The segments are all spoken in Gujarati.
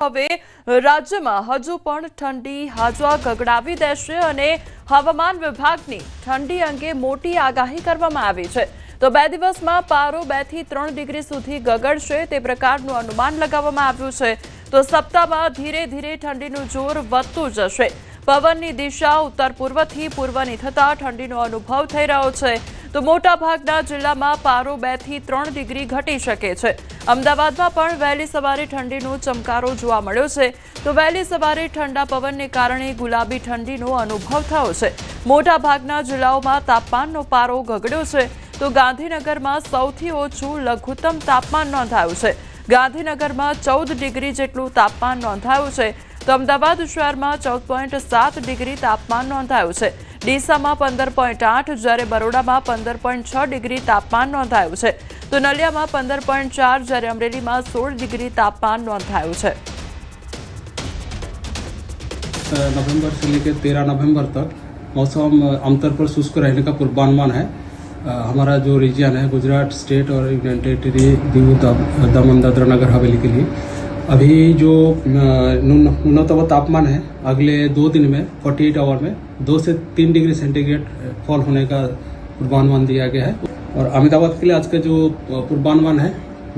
હવે રાજ્યમાં હજુ પણ ઠંડી હાજવા ગગડાવી દેશે અને હવામાન વિભાગની ઠંડી અંગે મોટી આગાહી કરવામાં આવી છે। તો 2 દિવસમાં પારો 2 થી 3 ડિગ્રી સુધી ગગડશે તે પ્રકારનું અનુમાન લગાવવામાં આવ્યું છે। તો સપ્તાહમાં ધીરે ધીરે ઠંડીનું જોર વધતું જશે। પવનની દિશા ઉત્તર પૂર્વથી પૂર્વની થતા ઠંડીનો અનુભવ થઈ રહ્યો છે। તો મોટાભાગના જિલ્લામાં પારો 2 થી 3 ડિગ્રી ઘટી શકે છે। અમદાવાદમાં પણ વહેલી સવારે ઠંડીનો ચમકારો જોવા મળ્યો છે। તો વહેલી સવારે ઠંડા પવનને કારણે ગુલાબી ઠંડીનો અનુભવ થયો છે। મોટાભાગના જિલ્લાઓમાં તાપમાનનો પારો ગગડ્યો છે। તો ગાંધીનગરમાં સૌથી ઓછું લઘુત્તમ તાપમાન નોંધાયું છે। ગાંધીનગરમાં 14 ડિગ્રી જેટલું તાપમાન નોંધાયું છે। તો અમદાવાદ શહેરમાં 14.7 ડિગ્રી તાપમાન નોંધાયું છે। ડીસામાં 15.8 જ્યારે બરોડામાં 15.6 ડિગ્રી તાપમાન નોંધાયું છે। તો નલિયામાં 15.4 જ્યારે અમરેલીમાં 16 ડિગ્રી तापमान नोंधाયું છે। नवंबर से लेकर 13 नवंबर तक मौसम आमतौर पर शुष्क रहने का पूर्वानुमान है। हमारा जो रीजन है गुजरात स्टेट और यूनियन टेरिटरी दीव दमन दादरा नगर हवेली के लिए अभी जो न्यूनतम तापमान है अगले 2 दिन में 48 आवर में 2 से 3 डिग्री सेंटीग्रेड फॉल होने का पूर्वानुमान दिया गया है। और अहमदाबाद के लिए आज का जो पूर्वानुमान है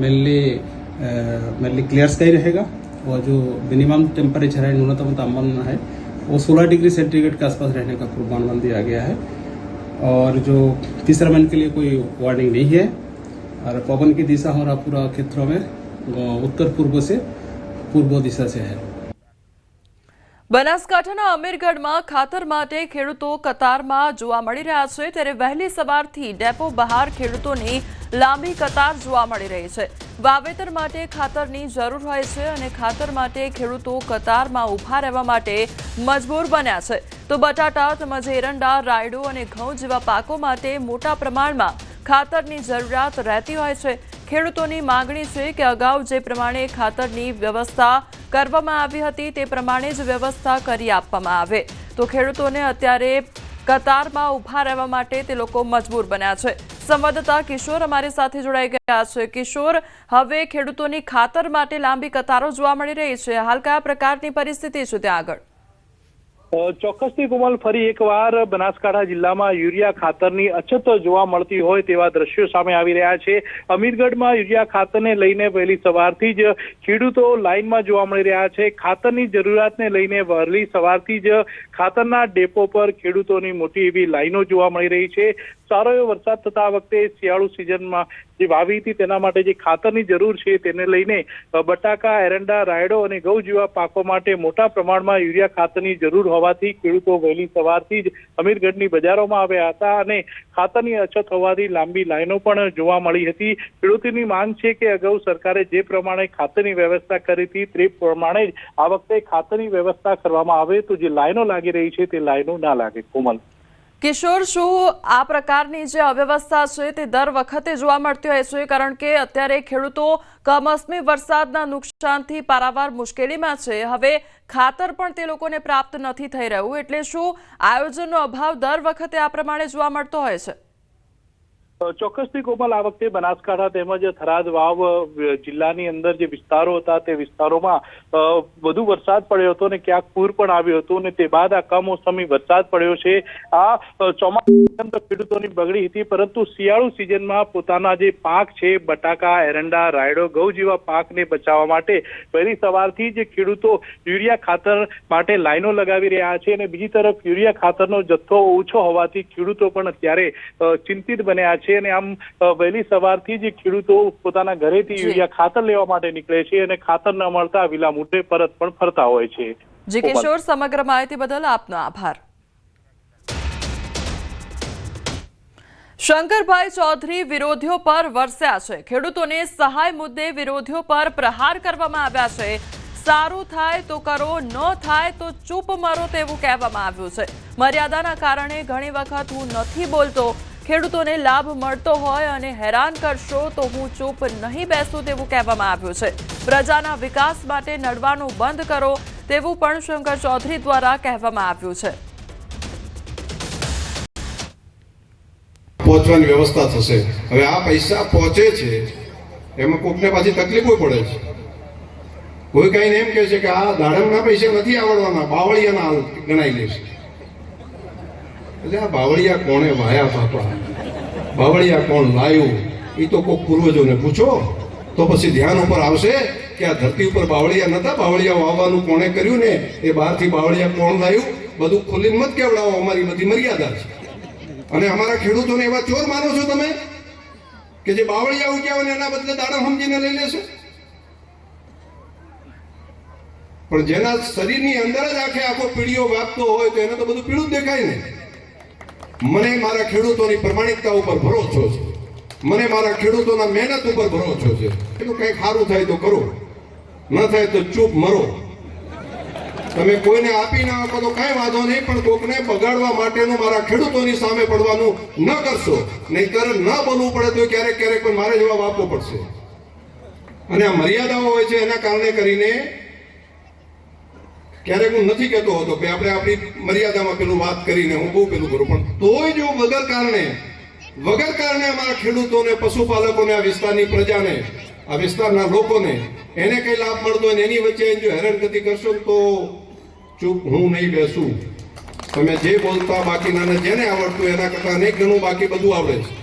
मेनली क्लियर स्काई रहेगा और जो मिनिमम टेम्परेचर है न्यूनतम तापमान है वो 16 डिग्री सेंटीग्रेड के आसपास रहने का पूर्वानुमान दिया गया है। और जो तीसरा महीने के लिए कोई वार्निंग नहीं है। और पवन की दिशा हमारा पूरा क्षेत्रों में उत्तर पूर्व से पूर्व दिशा से है। બનાસકાંઠાના અમીરગઢમાં ખાતર માટે ખેડૂતો કતારમાં જોવા મળી રહ્યા છે। ત્યારે વહેલી સવારથી ડેપો બહાર ખેડૂતોની લાંબી કતાર જોવા મળી રહી છે। વાવેતર માટે ખાતરની જરૂર હોય છે અને ખાતર માટે ખેડૂતો કતારમાં ઊભા રહેવા માટે મજબૂર બન્યા છે। તો બટાટા તેમજ એરંડા રાયડો અને ઘઉં જેવા પાકો માટે મોટા પ્રમાણમાં ખાતરની જરૂરિયાત રહેતી હોય છે। ખેડૂતોની માંગણી છે કે અગાઉ જે પ્રમાણે ખાતરની વ્યવસ્થા કરવામાં આવી હતી તે પ્રમાણે જ વ્યવસ્થા કરી આપવામાં આવે। તો ખેડૂતોને અત્યારે કતારમાં ઊભા રહેવા માટે તે લોકો મજબૂર બન્યા છે। સંવાદદાતા કિશોર અમારી સાથે જોડાઈ ગયા છે। કિશોર, હવે ખેડૂતોની ખાતર માટે લાંબી કતારો જોવા મળી રહી છે। હાલ કયા પ્રકારની પરિસ્થિતિ છે ત્યાં આગળ? ચોક્કસથી કોમલ, ફરી એકવાર બનાસકાંઠા જિલ્લામાં યુરિયા ખાતરની અછત જોવા મળતી હોય તેવા દ્રશ્યો સામે આવી રહ્યા છે। અમીરગઢમાં યુરિયા ખાતરને લઈને વહેલી સવારથી જ ખેડૂતો લાઇનમાં જોવા મળી રહ્યા છે। ખાતરની જરૂરિયાતને લઈને વહેલી સવારથી જ ખાતરના ડેપો પર ખેડૂતોની મોટી એવી લાઈનો જોવા મળી રહી છે। સારો એવો વરસાદ થતા આ વખતે શિયાળુ સિઝનમાં જે વાવી હતી તેના માટે જે ખાતરની જરૂર છે તેને લઈને બટાકા એરંડા રાયડો અને ઘઉં જેવા પાકો માટે મોટા પ્રમાણમાં યુરિયા ખાતરની જરૂર હોવાથી ખેડૂતો વહેલી સવારથી જ અમીરગઢની બજારોમાં આવ્યા હતા અને ખાતરની અછત હોવાથી લાંબી લાઈનો પણ જોવા મળી હતી। ખેડૂતોની માંગ છે કે અગાઉ સરકારે જે પ્રમાણે ખાતરની વ્યવસ્થા કરી હતી તે પ્રમાણે જ આ વખતે ખાતરની વ્યવસ્થા કરવામાં આવે તો જે લાઈનો લાગી રહી છે તે લાઈનો ના લાગે। કોમલ, કિશોર, શું આ પ્રકારની જે અવ્યવસ્થા છે તે દર વખતે જોવા મળતી હોય છે? કારણ કે અત્યારે ખેડૂતો કમોસમી વરસાદના નુકસાનથી પારાવાર મુશ્કેલીમાં છે। હવે ખાતર પણ તે લોકોને પ્રાપ્ત નથી થઈ રહ્યું, એટલે શું આયોજનનો અભાવ દર વખતે આ પ્રમાણે જોવા મળતો હોય છે? ચોક્કસથી કોમલ, આ વખતે બનાસકાંઠા તેમજ થરાદ વાવ જિલ્લાની અંદર જે વિસ્તારો હતા તે વિસ્તારોમાં વધુ વરસાદ પડ્યો હતો અને ક્યાંક પૂર પણ આવ્યું હતું અને તે બાદ આ કમોસમી વરસાદ પડ્યો છે। આ ચોમાસા ખેડૂતોની બગડી હતી, પરંતુ શિયાળુ સિઝનમાં પોતાના જે પાક છે બટાકા એરંડા રાયડો ઘઉં જેવા પાકને બચાવવા માટે વહેલી સવારથી જ ખેડૂતો યુરિયા ખાતર માટે લાઈનો લગાવી રહ્યા છે અને બીજી તરફ યુરિયા ખાતરનો જથ્થો ઓછો હોવાથી ખેડૂતો પણ અત્યારે ચિંતિત બન્યા છે। અને આમ વહેલી સવારથી જ ખેડૂતો પોતાના ઘરેથી યુરિયા ખાતર લેવા માટે નીકળે છે અને ખાતર ન મળતા વિલા મુદ્દે પરત પણ ફરતા હોય છે। જી કિશોર, સમગ્ર માહિતી બદલ આપનો આભાર। શંકરભાઈ ચૌધરી વિરોધીઓ પર વરસ્યા છે। ખેડૂતોને સહાય મુદ્દે વિરોધીઓ પર પ્રહાર કરવામાં આવ્યા છે। સારું થાય તો કરો, ન થાય તો ચૂપ મરો તેવું કહેવામાં આવ્યું છે। મર્યાદાના કારણે ઘણી વખત હું નથી બોલતો, ખેડૂતોને લાભ મળતો હોય અને હેરાન કરશો તો હું ચૂપ નહીં બેસું તેવું કહેવામાં આવ્યું છે। પ્રજાના વિકાસ માટે લડવાનું બંધ કરો તેવું પણ શંકર ચૌધરી દ્વારા કહેવામાં આવ્યું છે। પહોંચવાની વ્યવસ્થા થશે। હવે આ પૈસા પહોંચે છે એમાં કોકને પાછી તકલીફો પડે છે। કોઈ કઈને એમ કહે છે કે આ દાડમના પૈસા નથી આવડવાના, બાવળિયાના ગણાઈ લેશે. એટલે આ બાવળિયા કોણે વાયા બાપા, બાવળિયા કોણ લાયું એ તો કોઈ પૂર્વજોને પૂછો તો પછી ધ્યાન ઉપર આવશે કે આ ધરતી ઉપર બાવળિયા નતા, બાવળિયા વાવવાનું કોણે કર્યું ને એ બહારથી બાવળિયા કોણ લાયું. બધું ખુલ્લી મત કેવડાવો, અમારી બધી મર્યાદા છે. અને અમારા ખેડૂતોને એવા ચોર માનો છો તમે કે જે બાવળિયા ઉગ્યા ને એના બદલે દાડમ સમજીને લઈ લેશે? પણ જેના શરીરની અંદર જ આખો પીળીઓ વાગતો હોય તો એને તો બધું પીળું જ દેખાય ને. મને મારા ખેડૂતોની પ્રમાણિકતા ઉપર ભરોસો છે, મને મારા ખેડૂતોના મહેનત ઉપર ભરોસો છે. એનું કંઈક સારું થાય તો કરો, ન થાય તો ચૂપ મરો. તમે કોઈને આપી ના આપો તો કાંઈ વાંધો નહીં, પણ કોકને બગાડવા માટેનું મારા ખેડૂતોની સામે પડવાનું ન કરશો. નહીંતર ન બોલવું પડે તો ક્યારેક ક્યારેક પણ મારે જવાબ આપવો પડશે. અને આ મર્યાદાઓ હોય છે, એના કારણે કરીને ક્યારેક હું નથી કહેતો હતો કે આપણે આપણી મર્યાદામાં પેલું વાત કરીને હું બહુ પેલું કરું, પણ તોય જો વગર કારણે અમારા ખેડૂતોને, પશુપાલકોને, આ વિસ્તારની પ્રજાને, આ વિસ્તારના લોકોને એને કઈ લાભ મળતો હોય એની વચ્ચે જો હેરાનગતિ કરશો તો ચૂપ હું નહીં બેસું. તમે જે બોલતા બાકીના જેને આવડતું એના કરતા અનેક ગણું બાકી બધું આવડે છે.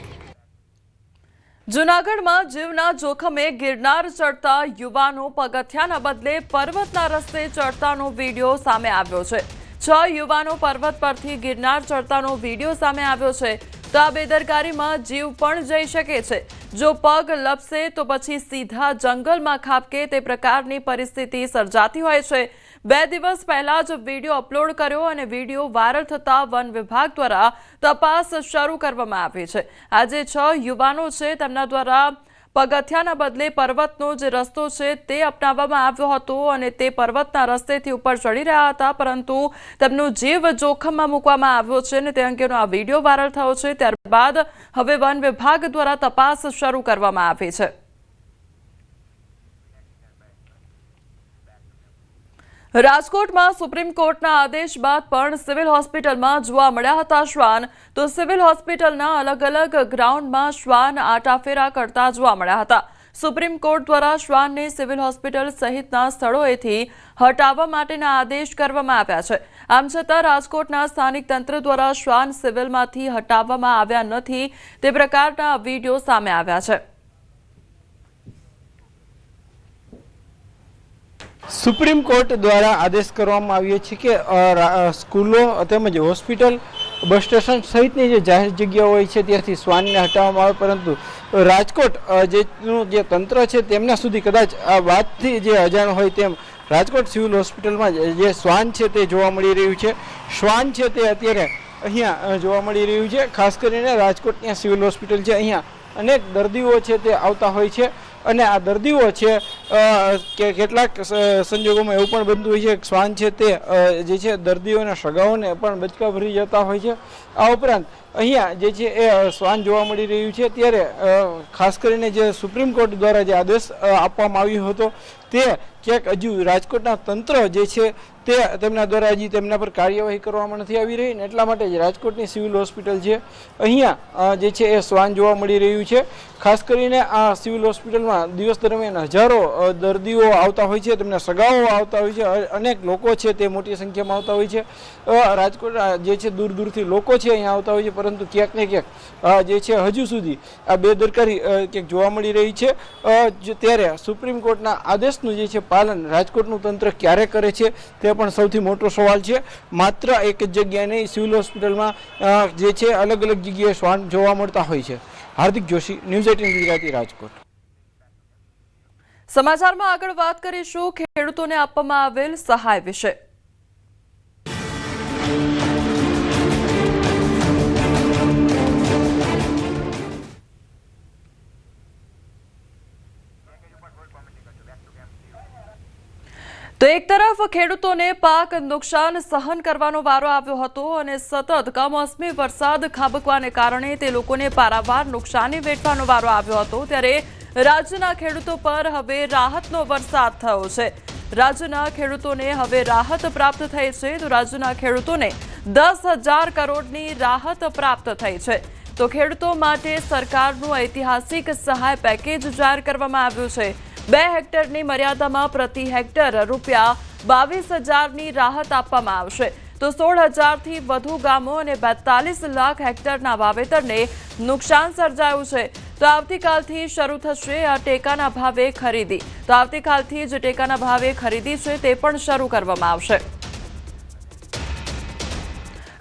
જૂનાગઢમાં જીવના જોખમે ગિરનાર ચડતા યુવાનો પગથિયાના બદલે પર્વતના રસ્તે ચડતાનો વિડીયો સામે આવ્યો છે. 6 યુવાનો પર્વત પરથી ગિરનાર ચડતાનો વિડીયો સામે આવ્યો છે. તો આ બેદરકારીમાં જીવ પણ જઈ શકે છે. જો પગ લપસે તો પછી સીધા જંગલમાં ખાબકે તે પ્રકારની પરિસ્થિતિ સર્જાતી હોય છે. 2 દિવસ પહેલા જ વિડીયો અપલોડ કર્યો અને વિડીયો વાયરલ થતા વન વિભાગ દ્વારા તપાસ શરૂ કરવામાં આવી છે. આજે 6 યુવાનો છે તેમના દ્વારા પગથિયાના બદલે પર્વતનો જે રસ્તો છે તે અપનાવવામાં આવ્યો હતો અને તે પર્વતના રસ્તેથી ઉપર ચડી રહ્યા હતા, પરંતુ તેમનો જીવ જોખમમાં મૂકવામાં આવ્યો છે અને તે અંગેનો આ વિડીયો વાયરલ થયો છે. ત્યારબાદ હવે વન વિભાગ દ્વારા તપાસ શરૂ કરવામાં આવી છે. રાજકોટમાં સુપ્રીમ કોર્ટના આદેશ બાદ પણ સિવિલ હોસ્પિટલમાં જોવા મળ્યા હતા શ્વાન. તો સિવિલ હોસ્પિટલના અલગ અલગ ગ્રાઉન્ડમાં શ્વાન આટાફેરા કરતા જોવા મળ્યા હતા. સુપ્રીમ કોર્ટ દ્વારા શ્વાનને સિવિલ હોસ્પિટલ સહિતના સ્થળોએથી હટાવવા માટેના આદેશ કરવામાં આવ્યા છે. આમ છતાં રાજકોટના સ્થાનિક તંત્ર દ્વારા શ્વાન સિવિલમાંથી હટાવવામાં આવ્યા નથી તે પ્રકારના વિડીયો સામે આવ્યા છે. સુપ્રીમ કોર્ટ દ્વારા આદેશ કરવામાં આવ્યો છે કે સ્કૂલો તેમજ હોસ્પિટલ, બસ સ્ટેશન સહિતની જે જાહેર જગ્યાઓ હોય છે ત્યાંથી શ્વાનને હટાવવામાં આવે, પરંતુ રાજકોટ જે તંત્ર છે તેમના સુધી કદાચ આ વાતથી જે અજાણ હોય તેમ રાજકોટ સિવિલ હોસ્પિટલમાં જે શ્વાન છે તે જોવા મળી રહ્યું છે. શ્વાન છે તે અત્યારે અહીંયા જોવા મળી રહ્યું છે. ખાસ કરીને રાજકોટની સિવિલ હોસ્પિટલ છે, અહીંયા અનેક દર્દીઓ છે તે આવતા હોય છે અને આ દર્દીઓ છે કે કેટલાક સંજોગોમાં એવું પણ બનતું હોય છે કે શ્વાન છે તે જે છે દર્દીઓના સગાઓને પણ બચકા ભરી જતા હોય છે. આ ઉપરાંત અહીંયા જે છે એ શ્વાન જોવા મળી રહ્યું છે. ત્યારે ખાસ કરીને જે સુપ્રીમ કોર્ટ દ્વારા જે આદેશ આપવામાં આવ્યો હતો તે ક્યાંક હજુ રાજકોટના તંત્ર જે છે તે તેમના દ્વારા હજી તેમના પર કાર્યવાહી કરવામાં નથી આવી રહી ને એટલા માટે જ રાજકોટની સિવિલ હોસ્પિટલ છે અહીંયા જે છે એ શ્વાન જોવા મળી રહ્યું છે. ખાસ કરીને આ સિવિલ હોસ્પિટલમાં દિવસ દરમિયાન હજારો દર્દીઓ આવતા હોય છે, તેમના સગાઓ આવતા હોય છે, અનેક લોકો છે તે મોટી સંખ્યામાં આવતા હોય છે. રાજકોટ જે છે દૂર દૂરથી લોકો છે અહીંયા આવતા હોય છે, પરંતુ ક્યાંક ને ક્યાંક જે છે હજુ સુધી આ બેદરકારી ક્યાંક જોવા મળી રહી છે. ત્યારે સુપ્રીમ કોર્ટના આદેશનું જે છે પાલન રાજકોટનું તંત્ર ક્યારે કરે છે તે પણ સૌથી મોટો સવાલ છે. માત્ર એક જ જગ્યાએ નહીં, સિવિલ હોસ્પિટલમાં જે છે અલગ અલગ જગ્યાએ શ્વાન જોવા મળતા હોય છે. હાર્દિક જોશી, ન્યૂઝ 18 ગુજરાતી, રાજકોટ. સમાચારમાં આગળ વાત કરીશું ખેડૂતોને આપવામાં આવેલ સહાય વિશે. તો એક તરફ ખેડૂતોને પાક નુકસાન સહન કરવાનો વારો આવ્યો હતો અને સતત કમોસમી વરસાદ ખાબકવાને કારણે તે લોકોને પારાવાર નુકસાની વેઠવાનો વારો આવ્યો હતો. ત્યારે રાજ્યના ખેડૂતો પર હવે રાહતનો વરસાદ થયો છે. રાજ્યના ખેડૂતોને હવે રાહત પ્રાપ્ત થઈ છે. તો રાજ્યના ખેડૂતોને 10,000 કરોડની રાહત પ્રાપ્ત થઈ છે. તો ખેડૂતો માટે સરકારનું ઐતિહાસિક સહાય પેકેજ જાહેર કરવામાં આવ્યું છે. 2 હેક્ટરની મર્યાદામાં પ્રતિ હેક્ટર ₹22,000ની રાહત આપવામાં આવશે તો 16,000થી વધુ ગામો અને 42 લાખ હેક્ટરના વાવેતરને નુકસાન સર્જાયું છે તો આવતીકાલથી શરૂ થશે આ ટેકાના ભાવે ખરીદી તો આવતીકાલથી જે ટેકાના ભાવે ખરીદી છે તે પણ શરૂ કરવામાં આવશે।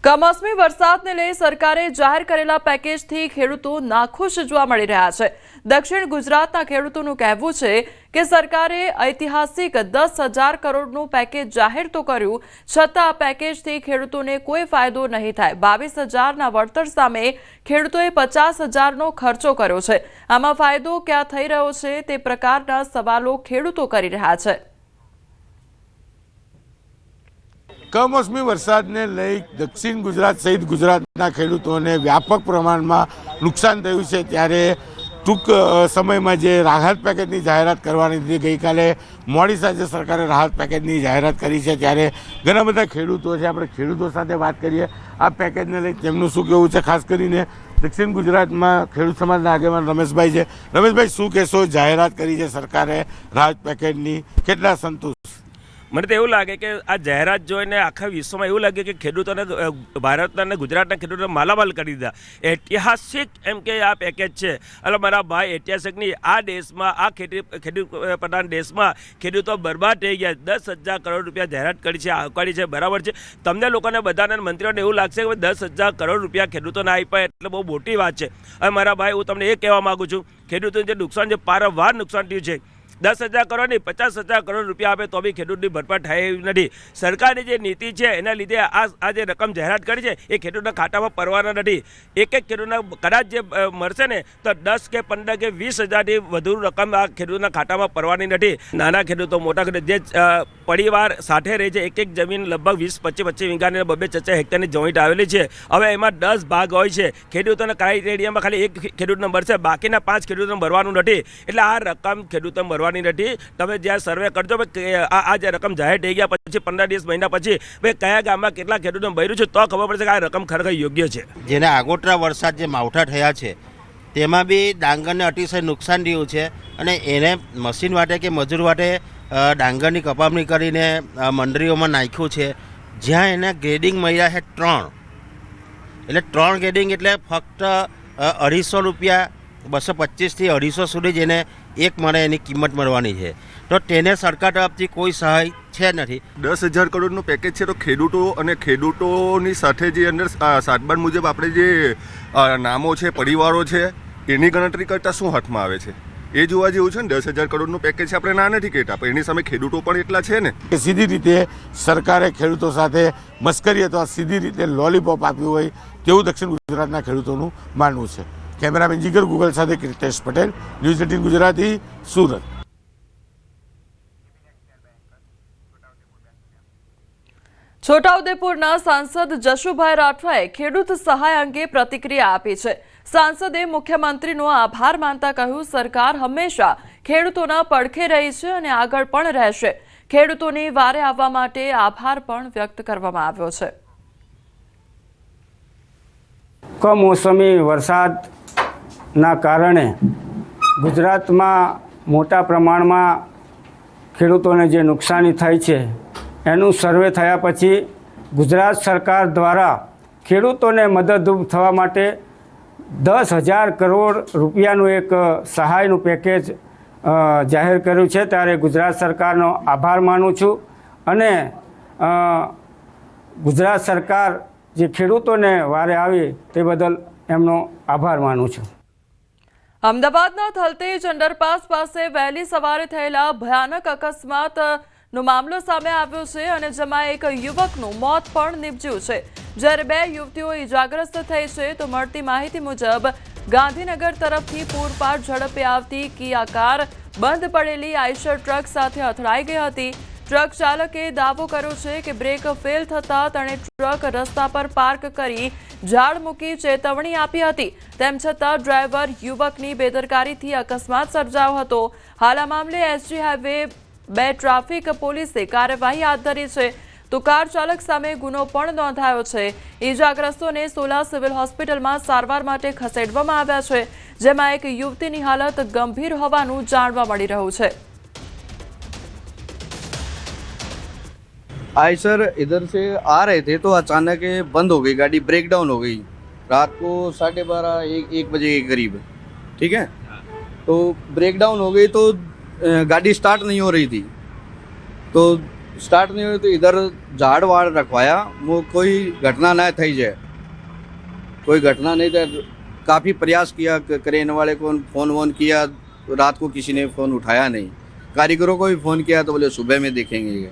કમોસમી વરસાદને લઈ સરકારે જાહેર કરેલા પેકેજથી ખેડૂતો નાખુશ જોવા મળી રહ્યા છે। દક્ષિણ ગુજરાતના ખેડૂતોનું કહેવું છે કે સરકારે ઐતિહાસિક 10,000 કરોડનું પેકેજ જાહેર તો કર્યું છતાં આ પેકેજથી ખેડૂતોને કોઈ ફાયદો નહીં થાય। 22,000ના વળતર સામે ખેડૂતોએ 50,000નો ખર્ચો કર્યો છે। આમાં ફાયદો ક્યાં થઈ રહ્યો છે તે પ્રકારના સવાલો ખેડૂતો કરી રહ્યા છે। કમોસમી વરસાદને લઈ દક્ષિણ ગુજરાત સહિત ગુજરાતના ખેડૂતોને વ્યાપક પ્રમાણમાં નુકસાન થયું છે ત્યારે ટૂંક સમયમાં જે રાહત પેકેજની જાહેરાત કરવાની હતી ગઈકાલે મોડી સાંજે સરકારે રાહત પેકેજની જાહેરાત કરી છે ત્યારે ઘણા બધા ખેડૂતો છે આપણે ખેડૂતો સાથે વાત કરીએ આ પેકેજને લઈ તેમનું શું કહેવું છે ખાસ કરીને દક્ષિણ ગુજરાતમાં ખેડૂત સમાજના આગેવાન રમેશભાઈ છે। રમેશભાઈ શું કહેશો જાહેરાત કરી છે સરકારે રાહત પેકેજની કેટલા સંતુષ્ટ? મને તો એવું લાગે કે આ જાહેરાત જોઈને આખા વિશ્વમાં એવું લાગે કે ખેડૂતોને ભારતના અને ગુજરાતના ખેડૂતોને માલામાલ કરી દીધા। ઐતિહાસિક એમ કે આ પેકેજ છે એટલે મારા ભાઈ ઐતિહાસિકની આ દેશમાં આ ખેડૂત પ્રધાન દેશમાં ખેડૂતો બરબાદ થઈ ગયા। 10,000 કરોડ રૂપિયા જાહેરાત કરી છે આવકારી છે બરાબર છે। તમને લોકોને બધાને મંત્રીઓને એવું લાગશે કે 10,000 કરોડ રૂપિયા ખેડૂતોને આપ્યા એટલે બહુ મોટી વાત છે। હવે મારા ભાઈ હું તમને એ કહેવા માગું છું ખેડૂતોને જે નુકસાન છે પારંવાર નુકસાન થયું છે 10,000 કરોડ નહીં 50,000 કરોડ રૂપિયા આપે તો બી ખેડૂતની ભરપાઈ થાય એવી નથી। સરકારની જે નીતિ છે એના લીધે આ જે રકમ જાહેરાત કરી છે એ ખેડૂતના ખાતામાં પડવાના નથી। એક ખેડૂતના કદાચ જે મળશે ને તો 10 કે 15 કે 20,000થી વધુ રકમ આ ખેડૂતના ખાતામાં પડવાની નથી। નાના ખેડૂતો મોટા ખેડૂતો જે પરિવાર સાથે રહે છે એક જમીન લગભગ 20-25 વીઘાની 2-4 હેક્ટરની જોઈન્ટ આવેલી છે। હવે એમાં 10 ભાગ હોય છે ખેડૂતોના ક્રાઇટેરિયામાં ખાલી એક ખેડૂતને મળશે બાકીના 5 ખેડૂતોને ભરવાનું નથી એટલે આ રકમ ખેડૂતોને ભરવાની નથી। તમે જ્યાં સર્વે કરજો આ જે રકમ જાહેર થઈ ગયા પછી 15 દિવસ મહિના પછી ભાઈ કયા ગામમાં કેટલા ખેડૂતોને ભર્યું છે તો ખબર પડશે કે આ રકમ ખરેખર યોગ્ય છે। જેને આગોતરા વરસાદ જે માવઠા થયા છે તેમાં બી ડાંગરને અતિશય નુકસાન થયું છે અને એને મશીન વાટે કે મજૂર વાટે ડાંગરની કપામણી કરીને મંડળીઓમાં નાખ્યું છે જ્યાં એને ગ્રેડિંગ મળ્યા છે 3 એટલે 3 ગ્રેડિંગ એટલે ફક્ત ₹250 225થી 250 સુધી જ એને એક મળે એની કિંમત મળવાની છે તો તેને સરકાર તરફથી કોઈ સહાય છે નથી। 10,000 કરોડનું પેકેજ છે તો ખેડૂતો અને ખેડૂતોની સાથે જે અંદર સાતબાર મુજબ આપણે જે નામો છે પરિવારો છે એની ગણતરી કરતાં શું હાથમાં આવે છે એ જોવા જેવું છે ને। 10,000 કરોડનું પેકેજ છે આપણે ના નથી કહેતા પણ એની સામે ખેડૂતો પણ એટલા છે ને કે સીધી રીતે સરકારે ખેડૂતો સાથે મસ્કરી અથવા સીધી રીતે લોલીપોપ આપ્યું હોય તેવું દક્ષિણ ગુજરાતના ખેડૂતોનું માનવું છે। કેમેરામેન જીગર ગુગલ સાથે ક્રિટેશ પટેલ ન્યૂઝ 18 ગુજરાતી સુરત। છોટાઉદેપુરના સાંસદ જશુભાઈ રાઠવાએ ખેડૂત સહાય અંગે પ્રતિક્રિયા આપી છે। સાંસદે મુખ્યમંત્રીનો આભાર માનતા કહ્યું સરકાર હંમેશા ખેડૂતોના પડખે રહી છે અને આગળ પણ રહેશે। ખેડૂતોની વારે આવવા માટે આભાર પણ વ્યક્ત કરવામાં આવ્યો છે। કમોસમી વરસાદના કારણે ગુજરાતમાં મોટા પ્રમાણમાં ખેડૂતોને જે નુકસાની થઈ છે એનું સર્વે થયા પછી ગુજરાત સરકાર દ્વારા ખેડૂતોને મદદરૂપ થવા માટે 10,000 કરોડ રૂપિયાનું એક સહાયનું પેકેજ જાહેર કર્યું છે ત્યારે ગુજરાત સરકારનો આભાર માનું છું અને ગુજરાત સરકાર જે ખેડૂતોને વારે આવી તે બદલ એમનો આભાર માનું છું। અમદાવાદના થલતેજ અંડરપાસ પાસે વહેલી સવારે થયેલા ભયાનક અકસ્માતનો મામલો સામે આવ્યો છે અને જેમાં એક યુવકનું મોત પણ નીપજ્યું છે જ્યારે 2 યુવતીઓ ઇજાગ્રસ્ત થઈ છે તો મળતી માહિતી મુજબ ગાંધીનગર તરફથી પૂરપાટ ઝડપે આવતી કિયા કાર બંધ પડેલી આઈશર ટ્રક સાથે અથડાઈ ગઈ હતી। ટ્રક ચાલકે દાવો કર્યો છે કે બ્રેક ફેલ થતાં તેણે ટ્રક રસ્તા પર પાર્ક કરી ઝાડ મૂકી ચેતવણી આપી હતી તેમ છતાં ડ્રાઈવર યુવકની બેદરકારીથી અકસ્માત સર્જાયો હતો। હાલ આ મામલે એસજી હાઈવે 2 ટ્રાફિક પોલીસે કાર્યવાહી હાથ ધરી છે તો કાર ચાલક સામે ગુનો પણ નોંધાયો છે। ઈજાગ્રસ્તોને સોલા સિવિલ હોસ્પિટલમાં સારવાર માટે ખસેડવામાં આવ્યા છે જેમાં એક યુવતીની હાલત ગંભીર હોવાનું જાણવા મળી રહ્યું છે। आयसर इधर से आ रहे थे तो अचानक बंद हो गई गाड़ी, ब्रेक डाउन हो गई रात को 12:30-1 बजे के करीब, ठीक है। तो ब्रेक डाउन हो गई तो गाड़ी स्टार्ट नहीं हो रही थी, तो स्टार्ट नहीं हो रही तो इधर झाड़ वाड़ रखवाया, वो कोई घटना ना थी जाए, कोई घटना नहीं था। काफ़ी प्रयास किया, क्रेन वाले को फ़ोन वोन किया, रात को किसी ने फ़ोन उठाया नहीं। कारीगरों को भी फ़ोन किया तो बोले सुबह में देखेंगे,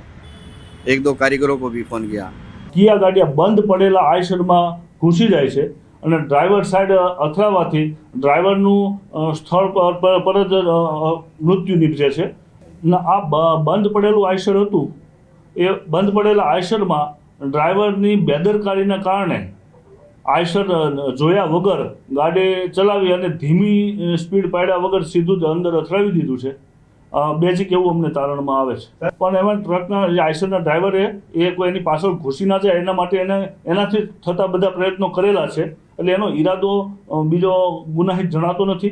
1-2 કારીગરો को भी ફોન किया। કિયા ગાડીયા બંધ પડેલા આયશરમાં ઘૂસી જાય છે અને ડ્રાઈવર સાઈડ અથડાવાથી ડ્રાઈવરનું સ્થળ પર જ મૃત્યુ નીપજે છે ને આ બંધ પડેલું આયશર હતું એ બંધ પડેલા આયશરમાં ડ્રાઈવરની બેદરકારીના કારણે આયશર જોયા વગર ગાડી ચલાવી અને ધીમી સ્પીડ પાડ્યા વગર સીધું જ અંદર અથડાવી દીધું છે। બેઝિક એવું અમને તારણમાં આવે છે, પણ એમાં ટ્રકના જે આઈસરના ડ્રાઈવરે એ કોઈ એની પાછળ ઘૂસી ના જાય એના માટે એનાથી થતા બધા પ્રયત્નો કરેલા છે, એટલે એનો ઈરાદો બીજો ગુનાહિત જણાતો નથી।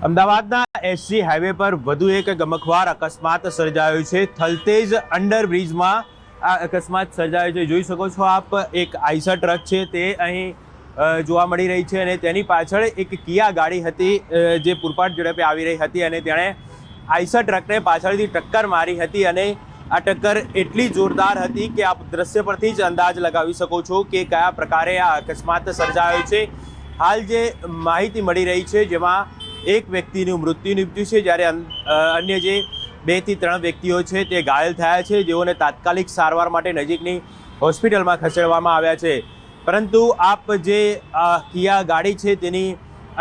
અમદાવાદના એસજી હાઈવે પર વધુ એક ગમખ્વાર અકસ્માત સર્જાયો છે। થલતેજ અંડરબ્રિજમાં આ અકસ્માત સર્જાયો છે। જોઈ શકો છો આપ, એક આઈસર ટ્રક છે તે અહીં જોવા મળી રહી છે અને તેની પાછળ એક કિયા ગાડી હતી જે પૂરપાટ ઝડપે આવી રહી હતી અને તેણે આઈસર ટ્રકને પાછળથી ટક્કર મારી હતી અને આ ટક્કર એટલી જોરદાર હતી કે આપ દ્રશ્ય પરથી જ અંદાજ લગાવી શકો છો કે કયા પ્રકારે આ અકસ્માત સર્જાયો છે। હાલ જે માહિતી મળી રહી છે જેમાં એક વ્યક્તિનું મૃત્યુ નીપજ્યું છે, જ્યારે અન્ય જે 2 થી 3 વ્યક્તિઓ છે તે ઘાયલ થયા છે, જેઓને તાત્કાલિક સારવાર માટે નજીકની હોસ્પિટલમાં ખસેડવામાં આવ્યા છે। પરંતુ આપ જે કિયા ગાડી છે તેની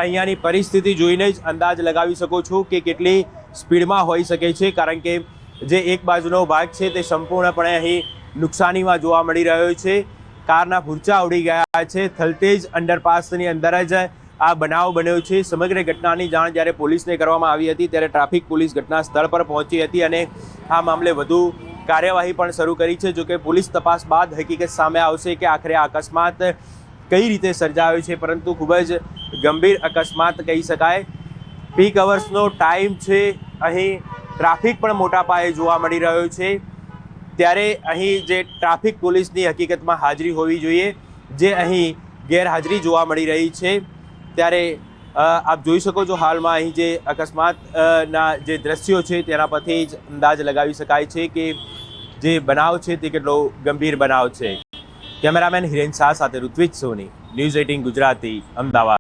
અહીંયાની પરિસ્થિતિ જોઈને જ અંદાજ લગાવી શકો છો કે કેટલી સ્પીડમાં હોઈ શકે છે, કારણ કે જે એક બાજુનો ભાગ છે તે સંપૂર્ણપણે અહીં નુકસાનીમાં જોવા મળી રહ્યો છે। કારના ભૂરચા ઉડી ગયા છે। થલતેજ અંડરપાસની અંદર જ આ બનાવ બન્યો છે। સમગ્ર ઘટનાની જાણ જ્યારે પોલીસને કરવામાં આવી હતી ત્યારે ટ્રાફિક પોલીસ ઘટના સ્થળ પર પહોંચી હતી અને આ મામલે વધુ કાર્યવાહી પણ શરૂ કરી છે। જોકે પોલીસ તપાસ બાદ હકીકત સામે આવશે કે આખરે આ અકસ્માત કઈ રીતે સર્જાયો છે, પરંતુ ખૂબ જ ગંભીર અકસ્માત કહી શકાય। પીક અવર્સનો ટાઈમ છે, અહીં ટ્રાફિક પણ મોટા પાયે જોવા મળી રહ્યો છે, ત્યારે અહીં જે ટ્રાફિક પોલીસની હકીકતમાં હાજરી હોવી જોઈએ, જે અહીં ગેરહાજરી જોવા મળી રહી છે। ત્યારે આપ જોઈ શકો છો હાલમાં અહીં જે અકસ્માતના જે દ્રશ્યો છે તેના પરથી જ અંદાજ લગાવી શકાય છે કે જે બનાવ છે તે કેટલો ગંભીર બનાવ છે। કેમેરામેન હિરેન શાહ સાથે ઋત્વિજ સોની, ન્યૂઝ 18 ગુજરાતી, અમદાવાદ।